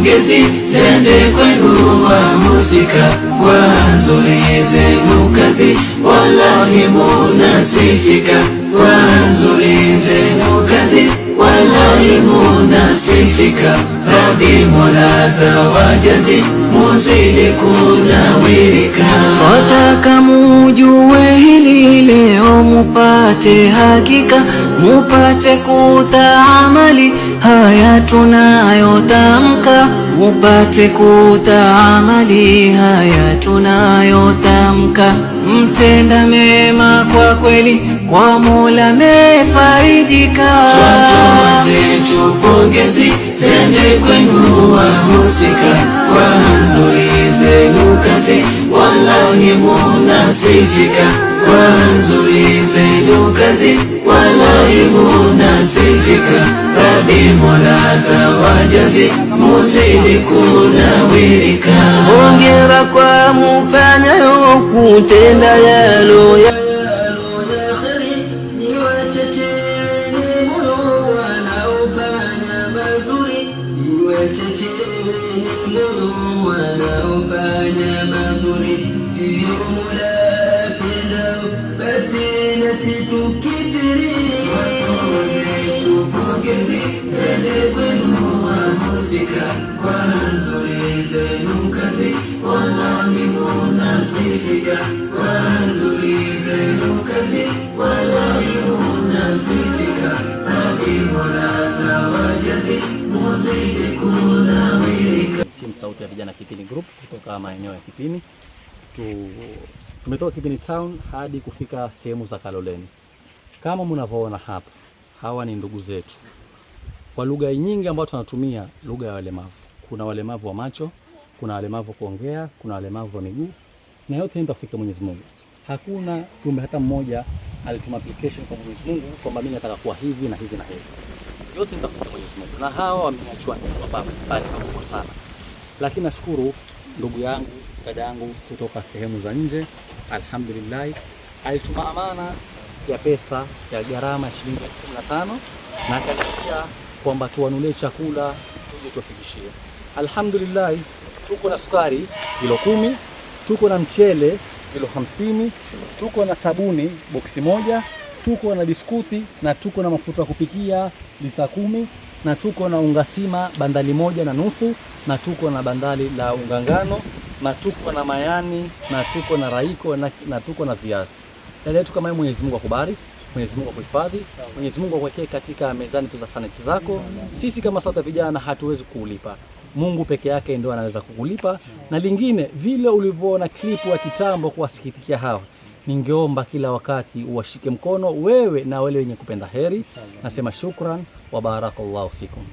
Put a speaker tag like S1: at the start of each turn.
S1: pongezi zende kwenu wahusika kwa nzuri zenu kazi, wallahi munasifika kwa nzuri zenu kazi, wallahi munasifika. Rabbi Mola tawajazi muzidi kunawirika.
S2: Twataka mujue hili leo mupate hakika, mupate kutaamali haya tunayotamka, mupate kutaamali haya tunayotamka. Mtenda mema kwa kweli, kwa Mola mefarijika.
S1: Twatoa zetu pongezi zende kwenu wahusika kwa nzuri zenu kazi, wallahi munasifika kwa nzuri zenu kazi, wallahi munasifika. Rabbi Mola tawajazi muzidi kunawirika.
S2: Hongera kwa mufanyayo kutenda yalo wanaofanya mazuri, ndiyo Mola pendao, basi nasi tukithiri.
S1: Pongezi zende kwenu wahusika kwa nzuri zenu kazi, wallahi munasifika kwa nzuri zenu kazi, wallahi munasifika. Rabbi Mola tawajazi muzidi kunawirika.
S3: Timu Sauti ya Vijana Kipini Group kutoka maeneo ya Kipini. Tumetoka Kipini Town hadi kufika sehemu za Kaloleni. Kama mnavyoona hapa, hawa ni ndugu zetu. Kwa lugha nyingi ambayo tunatumia, lugha ya walemavu. Kuna walemavu wa macho, kuna walemavu kuongea, kuna walemavu wa miguu, na yote nitafika Mwenyezi Mungu. Hakuna kiumbe hata mmoja alituma application kwa Mwenyezi Mungu kwamba mimi nataka kuwa hivi na hivi na hivi. Yote nitafika Mwenyezi Mungu. Na hawa wameachwa kwa baba pale kwa sana. Lakini nashukuru ndugu yangu, dada yangu kutoka sehemu za nje, alhamdulillah, alituma amana ya pesa ya gharama ya shilingi 15 na akaniambia kwamba tuwanunulie chakula tuje tuwafikishie. Alhamdulillah, tuko na sukari kilo 10, tuko na mchele kilo 50, tuko na sabuni boksi moja, tuko na biskuti na tuko na mafuta ya kupikia lita 10, na tuko na unga sima bandali 1.5, na tuko na bandali la unga ngano, na tuko na mayani, na tuko na raiko, na tuko na viazi. Dada yetu, kama Mwenyezi Mungu akubariki, Mwenyezi Mungu akuhifadhi, Mwenyezi Mungu akuwekee katika mezani za saneti zako. Sisi kama Sauti ya Vijana hatuwezi kukulipa, Mungu peke yake ndio anaweza kukulipa. Na lingine, vile ulivyoona klipu ya kitambo kuwasikitikia hawa, ningeomba kila wakati uwashike mkono wewe na wale wenye kupenda heri. Nasema shukran wa barakallahu fikum.